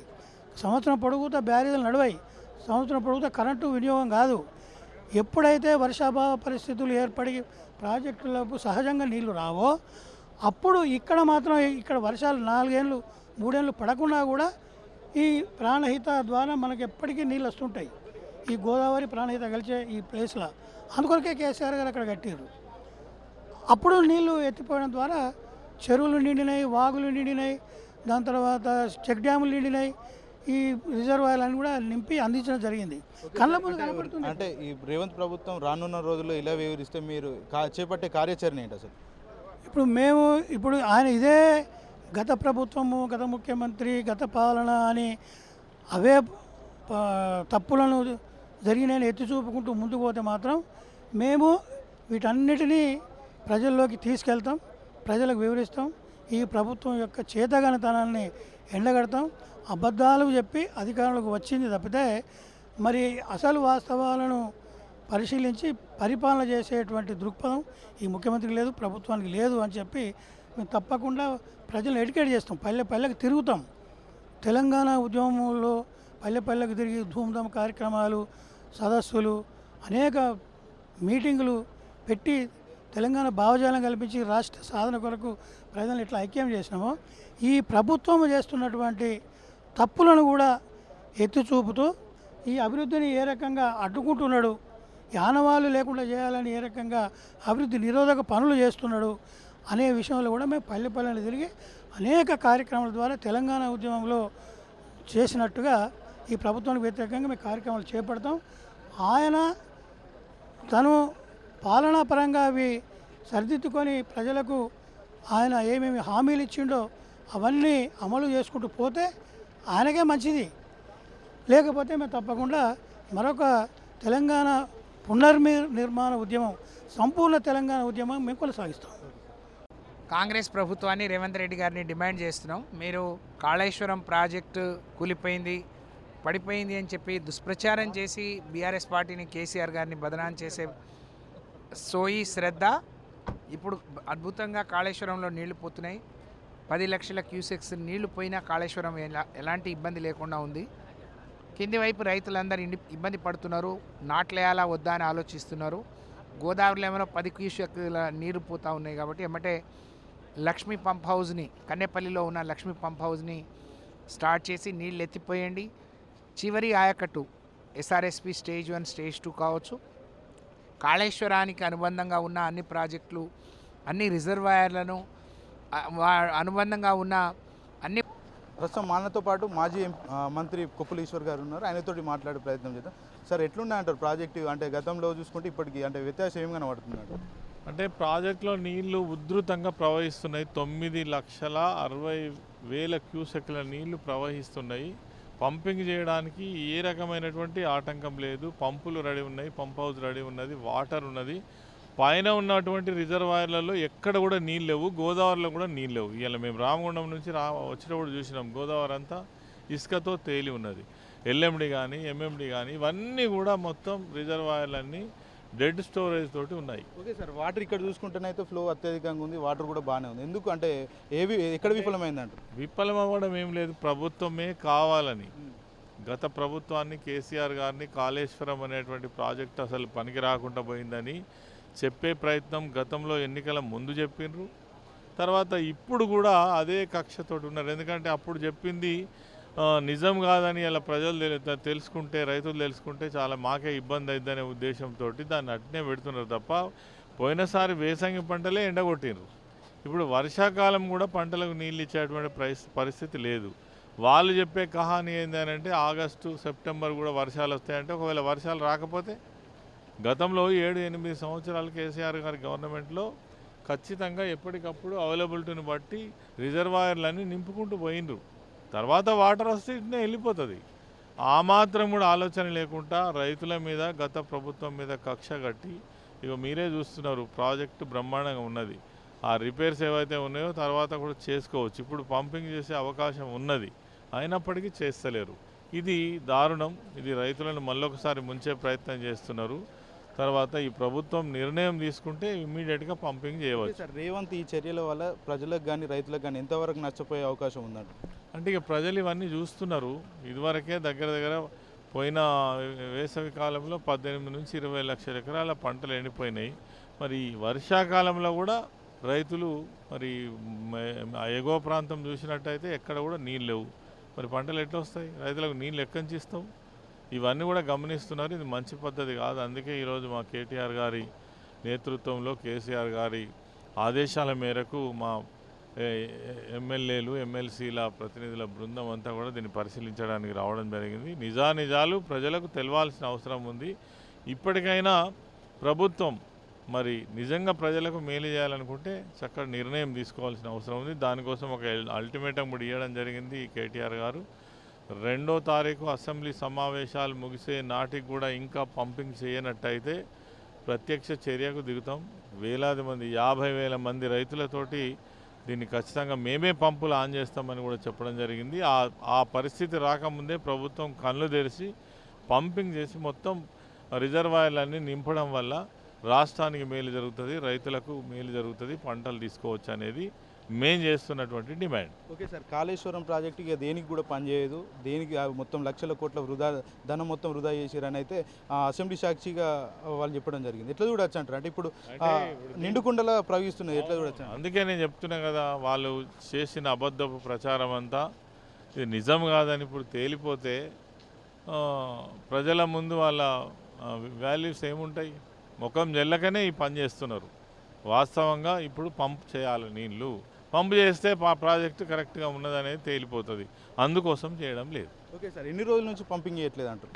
సంవత్సరం పొడుగుతా బ్యారేజీలు నడవాయి, సంవత్సరం పొడుగుతా కరెంటు వినియోగం కాదు. ఎప్పుడైతే వర్షాభావ పరిస్థితులు ఏర్పడి ప్రాజెక్టులకు సహజంగా నీళ్లు రావో అప్పుడు ఇక్కడ వర్షాలు 4 ఏళ్ళు 3 ఏళ్ళు పడకుండా కూడా ఈ ప్రాణహిత ద్వారా మనకు ఎప్పటికీ నీళ్ళు వస్తుంటాయి. ఈ గోదావరి ప్రాణహిత కలిసే ఈ ప్లేస్లో అందుకొరకే కేసీఆర్ గారు అక్కడ కట్టారు. అప్పుడు నీళ్లు ఎత్తిపోయడం ద్వారా చెరువులు నిండినాయి, వాగులు నిండినాయి, దాని తర్వాత చెక్ డ్యాములు నిండినాయి. ఈ రిజర్వాయర్లను కూడా నింపి అందించడం జరిగింది. కళ్ళ ముందు కనపడుతుంది. అంటే ఈ రేవంత్ ప్రభుత్వం రానున్న రోజుల్లో ఇలా వివరిస్తే మీరు చేపట్టే కార్యాచరణ ఏంటి అసలు? ఇప్పుడు ఆయన ఇదే గత ప్రభుత్వము, గత ముఖ్యమంత్రి, గత పాలన అని అవే తప్పులను జరిగినాయని ఎత్తి చూపుకుంటూ ముందుకు పోతే మాత్రం మేము వీటన్నిటినీ ప్రజల్లోకి తీసుకెళ్తాం, ప్రజలకు వివరిస్తాం. ఈ ప్రభుత్వం యొక్క చేతగానితనాన్ని ఎండగడతాం. అబద్ధాలు చెప్పి అధికారులకు వచ్చింది తప్పితే మరి అసలు వాస్తవాలను పరిశీలించి పరిపాలన చేసేటువంటి దృక్పథం ఈ ముఖ్యమంత్రికి లేదు, ప్రభుత్వానికి లేదు అని చెప్పి మేము తప్పకుండా ప్రజలను ఎడ్యుకేట్ చేస్తాం. పల్లెకు తిరుగుతాం. తెలంగాణ ఉద్యమంలో పల్లెకు తిరిగి ధూమ్ధామ్ కార్యక్రమాలు, సదస్సులు, అనేక మీటింగులు పెట్టి తెలంగాణ భావజాలం కల్పించి రాష్ట్ర సాధన కొరకు ప్రజలను ఎట్లా ఐక్యం చేసినామో ఈ ప్రభుత్వం చేస్తున్నటువంటి తప్పులను కూడా ఎత్తి చూపుతూ ఈ అభివృద్ధిని ఏ రకంగా అడ్డుకుంటున్నాడు, ఆనవాళ్ళు లేకుండా చేయాలని ఏ రకంగా అభివృద్ధి నిరోధక పనులు చేస్తున్నాడు అనే విషయంలో కూడా మేము పల్లెలను తిరిగి అనేక కార్యక్రమాల ద్వారా తెలంగాణ ఉద్యమంలో చేసినట్టుగా ఈ ప్రభుత్వానికి వ్యతిరేకంగా మేము కార్యక్రమాలు చేపడతాం. ఆయన తను పాలనా పరంగా అవి సరిదిద్దుకొని ప్రజలకు ఆయన ఏమేమి హామీలు ఇచ్చిండో అవన్నీ అమలు చేసుకుంటూ పోతే ఆయనకే మంచిది. లేకపోతే మేము తప్పకుండా మరొక తెలంగాణ నిర్మాణ ఉద్యమం, సంపూర్ణ తెలంగాణ ఉద్యమం మేము కొనసాగిస్తాం. కాంగ్రెస్ ప్రభుత్వాన్ని రేవంత్ రెడ్డి గారిని డిమాండ్ చేస్తున్నాం. మీరు కాళేశ్వరం ప్రాజెక్టు కూలిపోయింది, పడిపోయింది అని చెప్పి దుష్ప్రచారం చేసి బీఆర్ఎస్ పార్టీని, కేసీఆర్ గారిని బదనాం చేసే సోయి శ్రద్ధ ఇప్పుడు అద్భుతంగా కాళేశ్వరంలో నీళ్లు పోతున్నాయి. 10 లక్షల క్యూసెక్స్ నీళ్లు పోయినా కాళేశ్వరం ఎలాంటి ఇబ్బంది లేకుండా ఉంది. కింది వైపు రైతులందరూ ఇబ్బంది పడుతున్నారు, నాట్లేయాలా వద్దా అని ఆలోచిస్తున్నారు. గోదావరిలో ఏమైనా 10 క్యూసెక్ల నీరు పోతూ ఉన్నాయి కాబట్టి ఎమ్మటే లక్ష్మీ పంప్ హౌస్ని, కన్నెపల్లిలో ఉన్న లక్ష్మీ పంప్ హౌస్ని స్టార్ట్ చేసి నీళ్ళు ఎత్తిపోయండి. చివరి ఆయకట్టు ఎస్ఆర్ఎస్పి స్టేజ్ 1, స్టేజ్ 2 కావచ్చు, కాళేశ్వరానికి అనుబంధంగా ఉన్న అన్ని ప్రాజెక్టులు, అన్ని రిజర్వాయర్లను అనుబంధంగా ఉన్న అన్ని. ప్రస్తుతం మనతో పాటు మాజీ మంత్రి కొప్పుల ఈశ్వర్ గారు ఉన్నారు. ఆయనతోటి మాట్లాడే ప్రయత్నం చేద్దాం. సార్, ఎట్లున్నాయంటారు ప్రాజెక్టు? అంటే గతంలో చూసుకుంటే ఇప్పటికి అంటే వ్యత్యాసం ఏమి కనబడుతున్నాడు? అంటే ప్రాజెక్టులో నీళ్లు ఉధృతంగా ప్రవహిస్తున్నాయి. 9,60,000 క్యూసెక్ల నీళ్లు ప్రవహిస్తున్నాయి. పంపింగ్ చేయడానికి ఏ రకమైనటువంటి ఆటంకం లేదు. పంపులు రెడీ ఉన్నాయి, పంప్ హౌస్ రెడీ ఉన్నది, వాటర్ ఉన్నది. పైన ఉన్నటువంటి రిజర్వాయర్లలో ఎక్కడ కూడా నీళ్ళు లేవు, గోదావరిలో కూడా నీళ్ళు లేవు. ఇవాళ మేము రామగుండం నుంచి వచ్చేటప్పుడు చూసినాం, గోదావరి అంతా ఇసుకతో తేలి ఉన్నది. ఎల్ఎండి కానీ ఎంఎండి కానీ ఇవన్నీ కూడా మొత్తం రిజర్వాయర్లన్నీ డెడ్ స్టోరేజ్ తోటి ఉన్నాయి. ఓకే సార్, వాటర్ ఇక్కడ చూసుకుంటేనైతే ఫ్లో అత్యధికంగా ఉంది, వాటర్ కూడా బాగానే ఉంది. ఎందుకు అంటే ఎక్కడ విఫలమైందంట? విఫలం అవ్వడం ఏం లేదు, ప్రభుత్వమే కావాలని. గత ప్రభుత్వాన్ని, కేసీఆర్ గారిని కాళేశ్వరం అనేటువంటి ప్రాజెక్ట్ అసలు పనికి రాకుండా పోయిందని చెప్పే ప్రయత్నం గతంలో ఎన్నికల ముందు చెప్పిండ్రు. తర్వాత ఇప్పుడు కూడా అదే కక్షతోటి ఉన్నారు. ఎందుకంటే అప్పుడు చెప్పింది నిజం కాదని ఇలా ప్రజలు తెలుసుకుంటే, రైతులు తెలుసుకుంటే చాలా మాకే ఇబ్బంది అవుతుందనే ఉద్దేశంతో దాన్ని అట్నే పెడుతున్నారు తప్ప, పోయినసారి వేసంగి పంటలే ఎండగొట్టిండ్రు. ఇప్పుడు వర్షాకాలం కూడా పంటలకు నీళ్ళు ఇచ్చేటువంటి పరిస్థితి లేదు. వాళ్ళు చెప్పే కహాని ఏంటంటే ఆగస్టు, సెప్టెంబర్ కూడా వర్షాలు వస్తాయంటే, ఒకవేళ వర్షాలు రాకపోతే గతంలో 7-8 సంవత్సరాలు కేసీఆర్ గారి గవర్నమెంట్లో ఖచ్చితంగా ఎప్పటికప్పుడు అవైలబిలిటీని బట్టి రిజర్వాయర్లన్నీ నింపుకుంటూ పోయిండ్రు. తర్వాత వాటర్ వస్తే ఇట్నే వెళ్ళిపోతుంది. ఆ మాత్రం కూడా ఆలోచన లేకుండా రైతుల మీద, గత ప్రభుత్వం మీద కక్ష కట్టి, ఇక మీరే చూస్తున్నారు ప్రాజెక్టు బ్రహ్మాండంగా ఉన్నది. ఆ రిపేర్స్ ఏవైతే ఉన్నాయో తర్వాత కూడా చేసుకోవచ్చు. ఇప్పుడు పంపింగ్ చేసే అవకాశం ఉన్నది, అయినప్పటికీ చేస్తలేరు. ఇది దారుణం. ఇది రైతులను మళ్ళొకసారి ముంచే ప్రయత్నం చేస్తున్నారు. తర్వాత ఈ ప్రభుత్వం నిర్ణయం తీసుకుంటే ఇమ్మీడియట్గా పంపింగ్ చేయవచ్చు. సార్, రేవంత్ ఈ చర్యల వల్ల ప్రజలకు కానీ రైతులకు కానీ ఎంతవరకు నష్టపోయే అవకాశం ఉందంట? అంటే ఇక ప్రజలు ఇవన్నీ చూస్తున్నారు. ఇదివరకే దగ్గర పోయిన వేసవి కాలంలో 18 నుంచి 20 లక్షల ఎకరాల పంటలు ఎండిపోయినాయి. మరి వర్షాకాలంలో కూడా రైతులు మరి ఎగువ ప్రాంతం చూసినట్టయితే ఎక్కడ కూడా నీళ్ళు లేవు. మరి పంటలు ఎట్లా వస్తాయి? రైతులకు నీళ్ళు ఎక్కడి నుంచి ఇస్తాం? ఇవన్నీ కూడా గమనిస్తున్నారు. ఇది మంచి పద్ధతి కాదు. అందుకే ఈరోజు మా కేటీఆర్ గారి నేతృత్వంలో, కేసీఆర్ గారి ఆదేశాల మేరకు మా ఎమ్మెల్యేలు, ఎమ్మెల్సీల ప్రతినిధుల బృందం అంతా కూడా దీన్ని పరిశీలించడానికి రావడం జరిగింది. నిజాలు ప్రజలకు తెలవాల్సిన అవసరం ఉంది. ఇప్పటికైనా ప్రభుత్వం మరి నిజంగా ప్రజలకు మేలు చేయాలనుకుంటే చక్కటి నిర్ణయం తీసుకోవాల్సిన అవసరం ఉంది. దానికోసం ఒక అల్టిమేటం కూడా ఇవ్వడం జరిగింది కేటీఆర్ గారు. 2వ తారీఖు అసెంబ్లీ సమావేశాలు ముగిసే నాటికి కూడా ఇంకా పంపింగ్ చేయనట్టయితే ప్రత్యక్ష చర్యకు దిగుతాం. వేలాది మంది, 50,000 మంది రైతులతోటి దీన్ని ఖచ్చితంగా మేమే పంపులు ఆన్ చేస్తామని కూడా చెప్పడం జరిగింది. ఆ పరిస్థితి రాకముందే ప్రభుత్వం కళ్ళు తెరిచి పంపింగ్ చేసి మొత్తం రిజర్వాయర్లన్నీ నింపడం వల్ల రాష్ట్రానికి మేలు జరుగుతుంది, రైతులకు మేలు జరుగుతుంది, పంటలు తీసుకోవచ్చు అనేది మేము చేస్తున్నటువంటి demand. Okay sir, Kaleshwaram project ఇక దేనికి కూడా పనిచేయదు, దేనికి మొత్తం లక్షల కోట్ల ధనం మొత్తం వృధా చేసిరని అయితే అసెంబ్లీ సాక్షిగా వాళ్ళు చెప్పడం జరిగింది. ఎట్లా చూడొచ్చు అంటారు? అంటే ఇప్పుడు నిండుకుండలా ప్రవహిస్తున్నది, ఎట్లా చూడొచ్చు? అందుకే నేను చెప్తున్నా కదా, వాళ్ళు చేసిన అబద్ధపు ప్రచారం అంతా ఇది నిజం కాదని ఇప్పుడు తేలిపోతే ప్రజల ముందు వాళ్ళ వాల్యూస్ ఏముంటాయి? ముఖం జల్లకనే ఈ పని చేస్తున్నారు. వాస్తవంగా ఇప్పుడు పంప్ చేయాలి నీళ్ళు. పంపు చేస్తే ప్రాజెక్టు కరెక్ట్గా ఉన్నదనేది తేలిపోతుంది. అందుకోసం చేయడం లేదు. ఓకే సార్, ఎన్ని రోజుల నుంచి పంపింగ్ చేయట్లేదు అంటారు?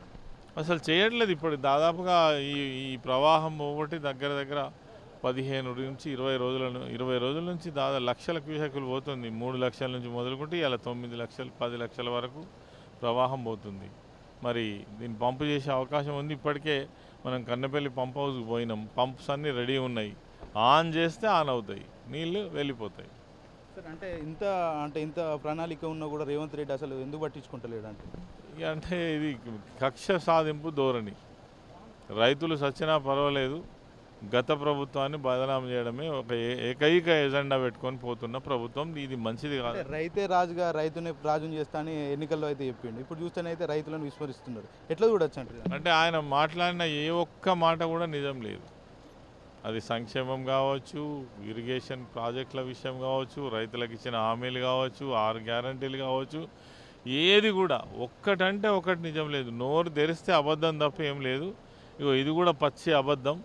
అసలు చేయట్లేదు. ఇప్పుడు దాదాపుగా ఈ ప్రవాహం ఒకటి దగ్గర 15 నుంచి 20 రోజుల నుంచి దాదాపు లక్షల క్యూసెక్కులు పోతుంది. 3 లక్షల నుంచి మొదలుకుంటే ఇలా 9 లక్షలు 10 లక్షల వరకు ప్రవాహం పోతుంది. మరి దీన్ని పంపు చేసే అవకాశం ఉంది. ఇప్పటికే మనం కన్నెపల్లి పంప్ హౌస్కి పోయినాం, పంప్స్ అన్నీ రెడీ ఉన్నాయి, ఆన్ చేస్తే ఆన్ అవుతాయి, నీళ్ళు వెళ్ళిపోతాయి. సార్ అంటే ఇంత ప్రణాళిక ఉన్నా కూడా రేవంత్ రెడ్డి అసలు ఎందుకు పట్టించుకుంటలేడు అంటే ఇది కక్ష సాధింపు ధోరణి. రైతులు సచ్చినా పర్వాలేదు, గత ప్రభుత్వాన్ని బదనాం చేయడమే ఒక ఏకైక ఎజెండా పెట్టుకొని పోతున్న ప్రభుత్వం. ఇది మంచిది కాదు. రైతే రాజుగా రైతుని రాజుని చేస్తా అని ఎన్నికల్లో అయితే చెప్పిండు. ఇప్పుడు చూస్తేనైతే రైతులను విస్మరిస్తున్నారు. ఎట్లా చూడొచ్చు అంటే ఆయన మాట్లాడిన ఏ ఒక్క మాట కూడా నిజం లేదు. అది సంక్షేమం కావచ్చు, ఇరిగేషన్ ప్రాజెక్టుల విషయం కావచ్చు, రైతులకు ఇచ్చిన హామీలు కావచ్చు, 6 గ్యారంటీలు కావచ్చు, ఏది కూడా ఒక్కటంటే ఒకటి నిజం లేదు. నోరు తెరిస్తే అబద్ధం తప్ప ఏం లేదు. ఇది కూడా పచ్చి అబద్ధం.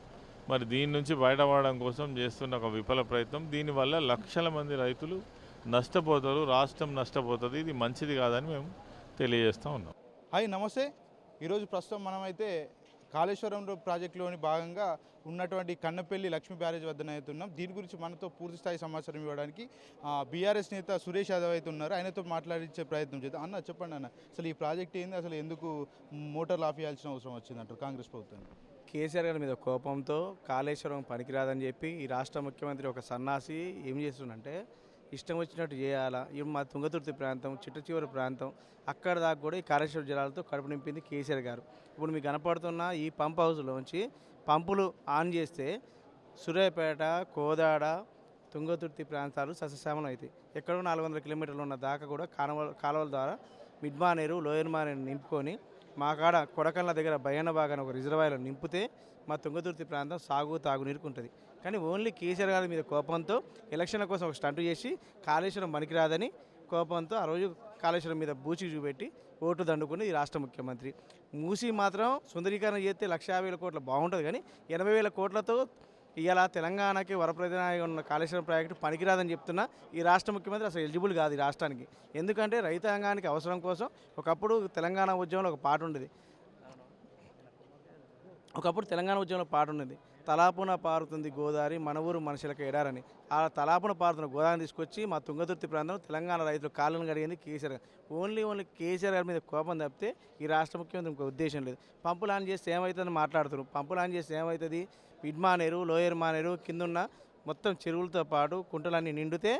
మరి దీని నుంచి బయటపడడం కోసం చేస్తున్న ఒక విఫల ప్రయత్నం. దీనివల్ల లక్షల మంది రైతులు నష్టపోతారు, రాష్ట్రం నష్టపోతుంది. ఇది మంచిది కాదని మేము తెలియజేస్తూ ఉన్నాం. హాయ్ నమస్తే. ఈరోజు ప్రస్తుతం మనమైతే కాళేశ్వరం ప్రాజెక్టులోని భాగంగా ఉన్నటువంటి కన్నపల్లి లక్ష్మీ బ్యారేజ్ వద్దన అయితే ఉన్నాం. దీని గురించి మనతో పూర్తి స్థాయి సమాచారం ఇవ్వడానికి బీఆర్ఎస్ నేత సురేష్ యాదవ్ అయితే ఉన్నారు. ఆయనతో మాట్లాడించే ప్రయత్నం చేద్దాం. అన్న చెప్పండి అన్న, అసలు ఈ ప్రాజెక్ట్ ఏంది, అసలు ఎందుకు మోటార్లు ఆపేయాల్సిన అవసరం వచ్చిందంటారు కాంగ్రెస్ ప్రభుత్వం? కేసీఆర్ గారి మీద కోపంతో కాళేశ్వరం పనికిరాదని చెప్పి ఈ రాష్ట్ర ముఖ్యమంత్రి ఒక సన్నాసి ఏం చేస్తుందంటే ఇష్టం వచ్చినట్టు చేయాలా. ఇప్పుడు మా తుంగతుర్తి ప్రాంతం, చిట్ట చివరి ప్రాంతం, అక్కడ దాకా కూడా ఈ కాళేశ్వరం జలాలతో కడుపు నింపింది కేసీఆర్ గారు. ఇప్పుడు మీకు కనపడుతున్న ఈ పంప్ హౌస్లోంచి పంపులు ఆన్ చేస్తే సూర్యాపేట, కోదాడ, తుంగతుర్తి ప్రాంతాలు సస్యశ్యామలం అవుతాయి. ఎక్కడో 400 కిలోమీటర్లు ఉన్న దాకా కూడా కాలువల ద్వారా మిడ్మానేరు, లోయర్ మానేరు నింపుకొని మా కాడ కొడకళ్ళ దగ్గర బయ్యన్న బాగాన ఒక రిజర్వాయర్లో నింపితే మా తుంగతుర్తి ప్రాంతం తాగునీరుకు ఉంటుంది. కానీ ఓన్లీ కేసీఆర్ గారి మీద కోపంతో ఎలక్షన్ల కోసం ఒక స్టంట్ చేసి కాళేశ్వరం పనికిరాదని కోపంతో ఆ రోజు కాళేశ్వరం మీద బూచి చూపెట్టి ఓటు దండుకుని ఈ రాష్ట్ర ముఖ్యమంత్రి. మూసి మాత్రం సుందరీకరణ చేస్తే 1,50,000 కోట్లు బాగుంటుంది, కానీ 80,000 కోట్లతో ఇలా తెలంగాణకి వరప్రధానంగా ఉన్న కాళేశ్వరం ప్రాజెక్టు పనికిరాదని చెప్తున్నా ఈ రాష్ట్ర ముఖ్యమంత్రి అసలు ఎలిజిబుల్ కాదు ఈ రాష్ట్రానికి. ఎందుకంటే రైతాంగానికి అవసరం కోసం ఒకప్పుడు తెలంగాణ ఉద్యమంలో ఒక పాట ఉండేది. తలాపున పారుతుంది గోదావరి, మన ఊరు మనుషులకు ఎడారని. ఆ తలాపున పారుతున్న గోదావరిని తీసుకొచ్చి మా తుంగతుర్తి ప్రాంతంలో తెలంగాణ రైతులు కాళ్ళను కడిగింది కేసీఆర్ గారు. ఓన్లీ కేసీఆర్ గారి మీద కోపం తప్పితే ఈ రాష్ట్ర ముఖ్యమంత్రి ఇంకో ఉద్దేశం లేదు. పంపులు ఆన్ చేస్తే ఏమవుతుందని మాట్లాడుతున్నారు. పంపులు ఆన్ చేస్తే ఏమవుతుంది? మిడ్మానేరు, లోయర్ మానేరు కిందున్న మొత్తం చెరువులతో పాటు కుంటలన్నీ నిండితే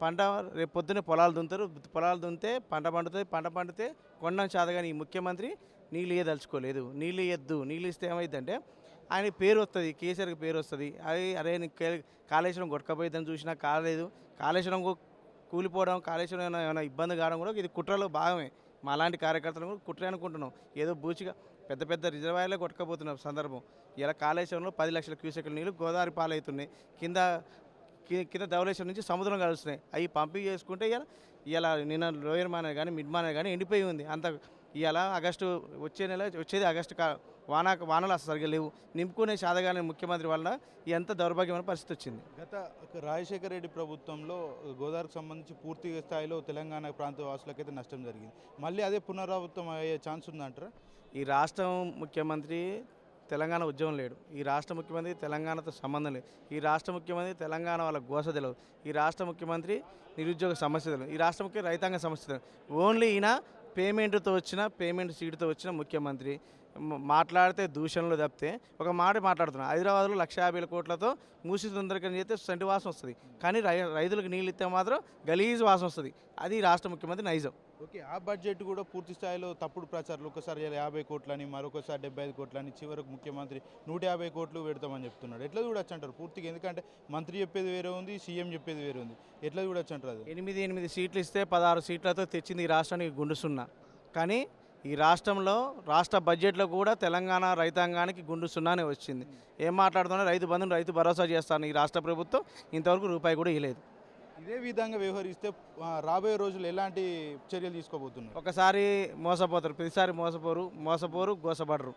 పంట రేపు పొద్దున్నే పొలాలు దున్నుతారు. పొలాలు దున్నితే పంట పండుతుంది. పంట పండితే కొండం చాదగాని ఈ ముఖ్యమంత్రి నీళ్ళు ఇయ్యదలుచుకోలేదు. నీళ్ళు ఇయ్యద్దు. నీళ్ళు ఇస్తే ఏమైందంటే ఆయన పేరు వస్తుంది, కేసీఆర్కి పేరు వస్తుంది. అరే కాళేశ్వరం కొట్టుకపోయిద్దని చూసినా కాలేదు. కాళేశ్వరం కూలిపోవడం, కాళేశ్వరం ఏమైనా ఇబ్బంది కావడం కూడా ఇది కుట్రలో భాగమే. మా లాంటి కార్యకర్తలు కూడా కుట్ర అనుకుంటున్నాం. ఏదో బూచిగా పెద్ద పెద్ద రిజర్వాయర్లే కొట్టుకపోతున్న సందర్భం. ఇలా కాళేశ్వరంలో 10 లక్షల క్యూసెక్ల నీళ్ళు గోదావరి పాలవుతున్నాయి. కింద ధవళేశ్వరం నుంచి సముద్రం కలుస్తున్నాయి. అవి పంపింగ్ చేసుకుంటే ఇలా నిన్న లోయర్ మానేరు కానీ మిడ్ మానేరు కానీ ఎండిపోయి ఉంది. అంత ఇలా వచ్చేది ఆగస్టు వానలు అసలు సరిగ్గా లేవు. నింపుకునే శాతగానే ముఖ్యమంత్రి వలన ఎంత దౌర్భాగ్యమైన పరిస్థితి వచ్చింది. గత రాజశేఖర రెడ్డి ప్రభుత్వంలో గోదావరికి సంబంధించి పూర్తి స్థాయిలో తెలంగాణ ప్రాంత వాసులకైతే నష్టం జరిగింది. మళ్ళీ అదే పునరావృతం అయ్యే ఛాన్స్ ఉందంటారా? ఈ రాష్ట్రం ముఖ్యమంత్రి తెలంగాణ ఉద్యమం లేడు. ఈ రాష్ట్ర ముఖ్యమంత్రి తెలంగాణతో సంబంధం లేదు. ఈ రాష్ట్ర ముఖ్యమంత్రి తెలంగాణ వాళ్ళ గోస తెలియదు. ఈ రాష్ట్ర ముఖ్యమంత్రి నిరుద్యోగ సమస్య తెలియదు. ఈ రాష్ట్ర ముఖ్య రైతాంగ సమస్య తెలియదు. ఓన్లీ ఈయన పేమెంట్ సీటుతో వచ్చిన ముఖ్యమంత్రి. మాట్లాడితే దూషణలు తప్పితే ఒక మాట మాట్లాడుతున్నాను. హైదరాబాద్లో 1,50,000 కోట్లతో మూసి సుందరీకరణ చేస్తే సెంటు వాసన వస్తుంది, కానీ రైతులకు నీళ్ళు ఇస్తే మాత్రం గలీజ్ వాసన వస్తుంది. అది రాష్ట్ర ముఖ్యమంత్రి నైజం. ఓకే, ఆ బడ్జెట్ కూడా పూర్తి స్థాయిలో తప్పుడు ప్రచారాలు. ఒకసారి 50 కోట్లని, మరొకసారి 75 కోట్లని, చివరకు ముఖ్యమంత్రి 150 కోట్లు పెడతామని చెప్తున్నాడు. ఎట్లా చూడొచ్చు అంటారు పూర్తిగా? ఎందుకంటే మంత్రి చెప్పేది వేరే ఉంది, సీఎం చెప్పేది వేరే ఉంది. ఎట్లా చూడొచ్చు అంటారు? అది 8 సీట్లు ఇస్తే 16 సీట్లతో తెచ్చింది ఈ రాష్ట్రానికి గుండు సున్నా. కానీ ఈ రాష్ట్రంలో రాష్ట్ర బడ్జెట్లో కూడా తెలంగాణ రైతాంగానికి గుండు సున్నానే వచ్చింది. ఏం మాట్లాడుతున్నా? రైతు బంధుని, రైతు భరోసా చేస్తాను ఈ రాష్ట్ర ప్రభుత్వం ఇంతవరకు రూపాయి కూడా ఇవ్వలేదు. ఇదే విధంగా వ్యవహరిస్తే రాబోయే రోజులు ఎలాంటి చర్యలు తీసుకోబోతున్నారు? ఒకసారి మోసపోతారు, ప్రతిసారి మోసపోరు, గోసపడరు.